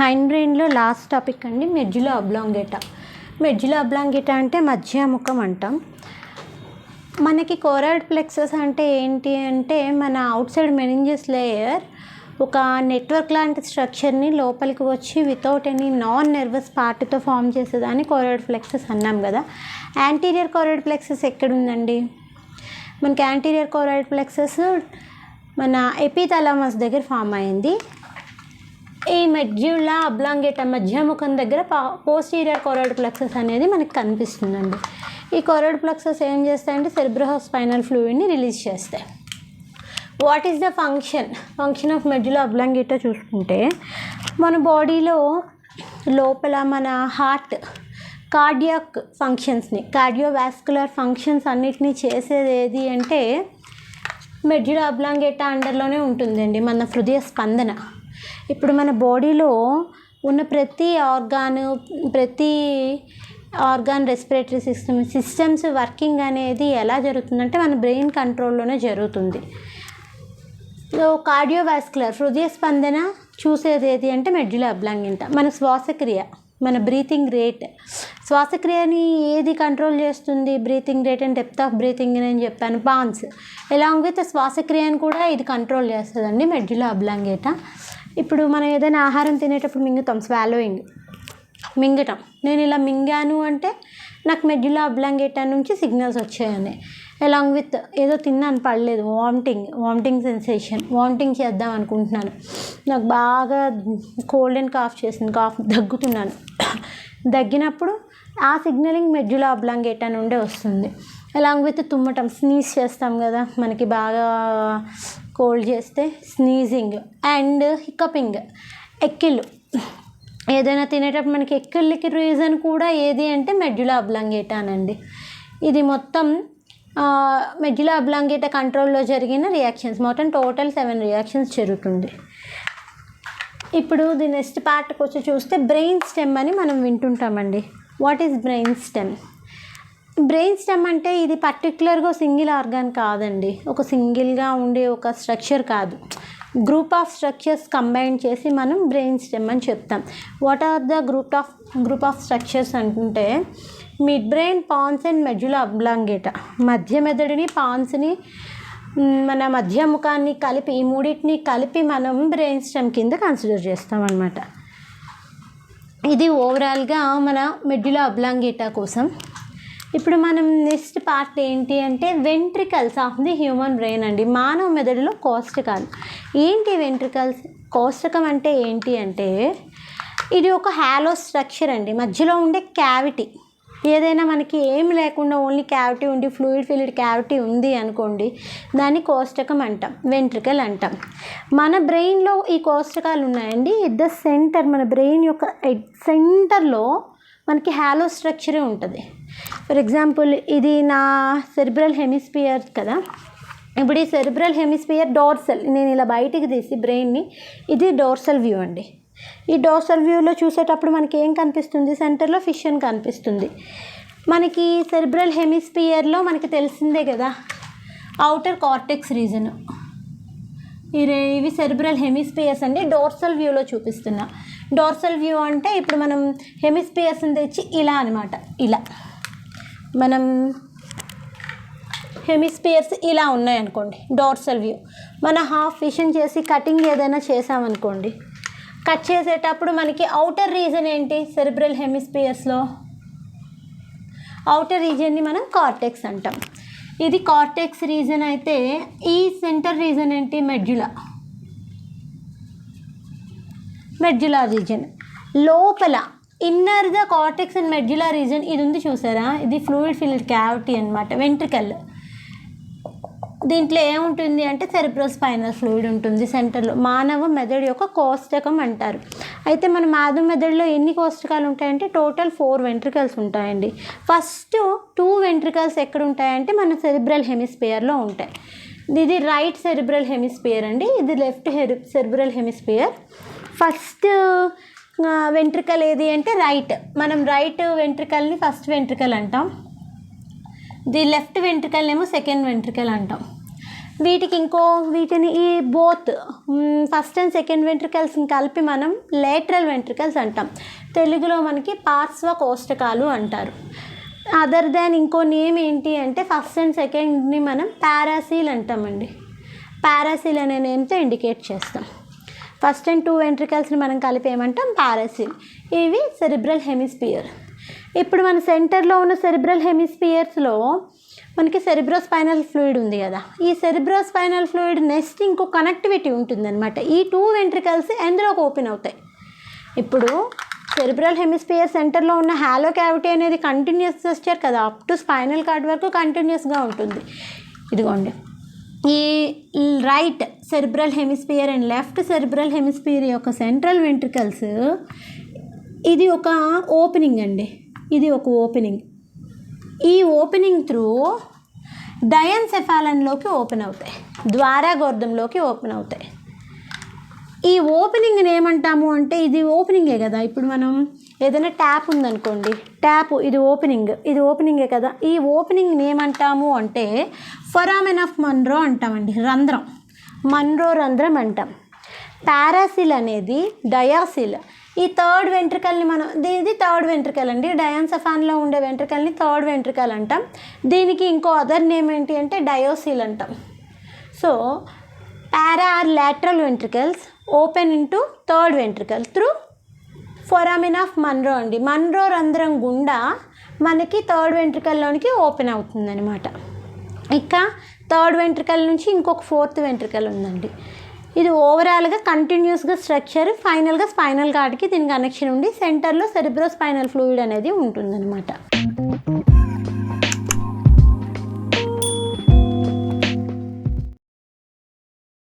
Hind బ్రెయిన్లో last topic అండి medulla oblongata. Medulla oblongata అంటే మధ్యముఖం అంటాం. మనకి కోరాయిడ్ ప్లెక్సస్ అంటే ఏంటి అంటే మన అవుట్ సైడ్ మెనింజస్ లేయర్ ఒక నెట్వర్క్ లాంటి స్ట్రక్చర్ని లోపలికి వచ్చి వితౌట్ ఎనీ నాన్ నెర్వస్ పార్ట్తో ఫామ్ చేసేదాన్ని కోరాయిడ్ ప్లెక్సస్ అన్నాం కదా. యాంటీరియర్ కోరాయిడ్ ప్లెక్సస్ ఎక్కడుందండి? మనకి యాంటీరియర్ కోరాయిడ్ ప్లెక్సస్ మన ఎపిథాలమస్ దగ్గర ఫామ్ అయింది. ఈ మెడ్యులా అబ్లాంగేటా మధ్యముఖం దగ్గర పోస్టీరియర్ కోరాయిడ్ ప్లెక్సస్ అనేది మనకి కనిపిస్తుందండి. ఈ కోరాయిడ్ ప్లెక్సస్ ఏం చేస్తాయంటే సెరెబ్రోస్పైనల్ ఫ్లూయిడ్ని రిలీజ్ చేస్తాయి. What is the function of medulla oblongata చూసుకుంటే మన బాడీలో లోపల మన హార్ట్ కార్డియాక్ ఫంక్షన్స్ని కార్డియోవాస్కులర్ ఫంక్షన్స్ అన్నిటినీ చేసేది ఏది అంటే మెడ్యులా అబ్లాంగేటా అండర్లోనే ఉంటుందండి మన హృదయ స్పందన. ఇప్పుడు మన బాడీలో ఉన్న ప్రతి ఆర్గాన్ రెస్పిరేటరీ సిస్టమ్స్ వర్కింగ్ అనేది ఎలా జరుగుతుందంటే మన బ్రెయిన్ కంట్రోల్లోనే జరుగుతుంది. కార్డియోవాస్కులర్ హృదయ స్పందన చూసేది ఏది అంటే మెడ్యులా అబ్లాంగేటా. మన శ్వాసక్రియ మన బ్రీతింగ్ రేట్ శ్వాసక్రియని ఏది కంట్రోల్ చేస్తుంది? Breathing rate and depth of breathing అని చెప్పాను. పాన్స్ ఎలాంగ్ విత్ శ్వాసక్రియను కూడా ఇది కంట్రోల్ చేస్తుందండి మెడ్యులా అబ్లాంగేటా. ఇప్పుడు మనం ఏదైనా ఆహారం తినేటప్పుడు మింగుతాం, మింగటం. నేను ఇలా మింగాను అంటే నాకు మెడ్యులా అబ్లాంగేటా నుంచి సిగ్నల్స్ వచ్చాయని. అలాంగ్ విత్ ఏదో తిన్నాను పడలేదు, వామిటింగ్ సెన్సేషన్, వామిటింగ్ చేద్దాం అనుకుంటున్నాను, నాకు బాగా కోల్డ్ అండ్ దగ్గుతున్నాను. దగ్గినప్పుడు ఆ సిగ్నలింగ్ మెడ్యులా అబ్లాంగేటా నుండే వస్తుంది. అలాంగ్ విత్ తుమ్మటం, స్నీజ్ చేస్తాం కదా, మనకి బాగా కోల్డ్ చేస్తే స్నీజింగ్ అండ్ హిక్కపింగ్, ఎక్కిళ్ళు. ఏదైనా తినేటప్పుడు మనకి ఎక్కిళ్ళకి రీజన్ కూడా ఏది అంటే మెడ్యులా అబ్లాంగేటానండి. ఇది మొత్తం మెడ్యులా అబ్లాంగేటా కంట్రోల్లో జరిగిన రియాక్షన్స్, మొత్తం టోటల్ 7 రియాక్షన్స్ జరుగుతుంది. ఇప్పుడు ది నెక్స్ట్ పార్ట్కి వచ్చి చూస్తే బ్రెయిన్ స్టెమ్ అని మనం వింటుంటామండి. What is brain stem? Brain stem అంటే ఇది పర్టికులర్గా సింగిల్ ఆర్గాన్ కాదండి, ఒక సింగిల్గా ఉండే ఒక స్ట్రక్చర్ కాదు, గ్రూప్ ఆఫ్ స్ట్రక్చర్స్ కంబైన్ చేసి మనం బ్రెయిన్ స్టెమ్ అని చెప్తాం. What are the group of structures అంటుంటే midbrain, pons and medulla oblongata. మధ్య మెదడుని, పాన్స్ని, మన మధ్య ముఖాన్ని కలిపి ఈ మూడింటిని కలిపి మనం బ్రెయిన్ స్టెమ్ కింద కన్సిడర్ చేస్తాం అన్నమాట. ఇది ఓవరాల్గా మన మెడ్యులా అబ్లాంగేటా కోసం. ఇప్పుడు మనం నెక్స్ట్ పార్ట్ ఏంటి అంటే ventricles of the human brain అండి. మానవ మెదడులో కోష్టకాలు. ఏంటి వెంట్రికల్స్? కోష్టకం అంటే ఏంటి అంటే ఇది ఒక హాలో స్ట్రక్చర్ అండి, మధ్యలో ఉండే క్యావిటీ. ఏదైనా మనకి ఏం లేకుండా ఓన్లీ క్యావిటీ ఉండి ఫ్లూయిడ్ క్యావిటీ ఉంది అనుకోండి, దాన్ని కోష్టకం అంటాం, వెంట్రికల్ అంటాం. మన బ్రెయిన్లో ఈ కోష్టకాలు ఉన్నాయండి. ఎట్ ద సెంటర్, మన బ్రెయిన్ యొక్క సెంటర్లో మనకి హాలో స్ట్రక్చరే ఉంటుంది. ఫర్ ఎగ్జాంపుల్ ఇది నా సెరిబ్రల్ హెమిస్పియర్ కదా. ఇప్పుడు ఈ సెరిబ్రల్ హెమిస్పియర్ డోర్సల్, నేను ఇలా బయటికి తీసి బ్రెయిన్ని, ఇది డోర్సల్ వ్యూ అండి. ఈ డోర్సల్ వ్యూలో చూసేటప్పుడు మనకి ఏం కనిపిస్తుంది? సెంటర్లో ఫిషన్ కనిపిస్తుంది. మనకి సెరిబ్రల్ హెమిస్పియర్లో మనకి తెలిసిందే కదా ఔటర్ కార్టెక్స్ రీజన్. ఇవి సెరిబ్రల్ హెమిస్పియర్స్ అండి. డోర్సల్ వ్యూలో చూపిస్తున్నా. డోర్సల్ వ్యూ అంటే ఇప్పుడు మనం హెమిస్పియర్స్ని తెచ్చి ఇలా అనమాట, ఇలా మనం హెమిస్పియర్స్ ఇలా ఉన్నాయనుకోండి డోర్సల్ వ్యూ. మన హాఫ్ విషన్ చేసి కటింగ్ ఏదైనా చేసామనుకోండి, కట్ చేసేటప్పుడు మనకి ఔటర్ రీజన్ ఏంటి? సెరిబ్రల్ హెమిస్పియర్స్లో ఔటర్ రీజన్ని మనం కార్టెక్స్ అంటాం. ఇది కార్టెక్స్ రీజన్ అయితే ఈ సెంటర్ రీజన్ ఏంటి? Medulla region. లోపల inner the cortex and medulla region ఇది ఉంది చూసారా, ఇది ఫ్లూయిడ్ ఫిల్డ్ క్యావిటీ అనమాట, వెంట్రికల్. దీంట్లో ఏముంటుంది అంటే సెరెబ్రోస్పైనల్ ఫ్లూయిడ్ ఉంటుంది సెంటర్లో. మానవ మెదడు యొక్క కోష్టకం అంటారు. అయితే మన మానవ మెదడులో ఎన్ని కోష్టకాలు ఉంటాయంటే టోటల్ 4 వెంట్రికల్స్ ఉంటాయండి. ఫస్ట్ 2 వెంట్రికల్స్ ఎక్కడ ఉంటాయంటే మన సెరిబ్రల్ హెమిస్పియర్లో ఉంటాయి. ఇది రైట్ సెరిబ్రల్ హెమిస్పియర్ అండి, ఇది left cerebral hemisphere. First ventricle ఏది అంటే రైట్. మనం రైట్ వెంట్రికల్ని ఫస్ట్ వెంట్రికల్ అంటాం, ది లెఫ్ట్ వెంట్రికల్ ఏమో సెకండ్ వెంట్రికల్ అంటాం. వీటిని ఈ బోత్ ఫస్ట్ అండ్ సెకండ్ వెంట్రికల్స్ని కలిపి మనం లేటరల్ వెంట్రికల్స్ అంటాం. తెలుగులో మనకి పార్శ్వ కోష్టకాలు అంటారు. అదర్ దాన్ ఇంకో నేమ్ ఏంటి అంటే ఫస్ట్ అండ్ సెకండ్ని మనం పారాసీల్ అంటామండి. పారాసీల్ అనే నేమ్తో ఇండికేట్ చేస్తాం. ఫస్ట్ అండ్ 2 వెంట్రికల్స్ని మనం కలిపి ఏమంటాం పారాసీల్. ఇవి సెరిబ్రల్ హెమిస్పియర్. ఇప్పుడు మన సెంటర్లో ఉన్న సెరిబ్రల్ హెమిస్పియర్స్లో మనకి సెరిబ్రోస్పైనల్ ఫ్లూయిడ్ ఉంది కదా. ఈ సెరిబ్రోస్పైనల్ ఫ్లూయిడ్ నెక్స్ట్ ఇంకో కనెక్టివిటీ ఉంటుందన్నమాట. ఈ 2 వెంట్రికల్స్ ఎందులోకి ఓపెన్ అవుతాయి. ఇప్పుడు సెరిబ్రల్ హెమిస్పియర్ సెంటర్లో ఉన్న హాలో క్యావిటీ అనేది కంటిన్యూస్ స్ట్రక్చర్ కదా, అప్ టు స్పైనల్ కార్డ్ వరకు కంటిన్యూస్గా ఉంటుంది. ఇదిగోండి, ఈ right cerebral hemisphere and left cerebral hemisphere యొక్క సెంట్రల్ వెంట్రికల్స్, ఇది ఒక ఓపెనింగ్ అండి. ఇది ఒక ఓపెనింగ్. ఈ ఓపెనింగ్ త్రూ డయన్సెఫాలన్లోకి ఓపెన్ అవుతాయి, ద్వారాగోర్ధంలోకి ఓపెన్ అవుతాయి. ఈ ఓపెనింగ్ని ఏమంటాము అంటే, ఇది ఓపెనింగే కదా. ఇప్పుడు మనం ఏదైనా ట్యాప్ ఉందనుకోండి, ట్యాప్ ఇది ఓపెనింగే కదా. ఈ ఓపెనింగ్ని ఏమంటాము అంటే ఫొరామెన్ ఆఫ్ మన్రో అంటామండి. రంధ్రం, మన్రో రంధ్రం అంటాం. పారాసిల్ అనేది డయాసిల్. ఈ థర్డ్ వెంట్రికల్ని ఇది థర్డ్ వెంట్రికల్ అండి. డయాన్సెఫాన్లో ఉండే వెంట్రికల్ని థర్డ్ వెంట్రికల్ అంటాం. దీనికి ఇంకో అదర్ నేమ్ ఏంటి అంటే డయోసిల్ అంటాం. So para are lateral ventricles open into third ventricle through foramen of Monro అండి. మన్రో రంధ్రం గుండా మనకి థర్డ్ వెంట్రికల్లోనికి ఓపెన్ అవుతుందన్నమాట. ఇక థర్డ్ వెంట్రికల్ నుంచి ఇంకొక ఫోర్త్ వెంట్రికల్ ఉందండి. ఇది ఓవరాల్గా కంటిన్యూస్గా స్ట్రక్చర్. ఫైనల్గా స్పైనల్ కార్డ్కి దీని కనెక్షన్ ఉండి సెంటర్లో సెరిబ్రోస్పైనల్ ఫ్లూయిడ్ అనేది ఉంటుందన్నమాట.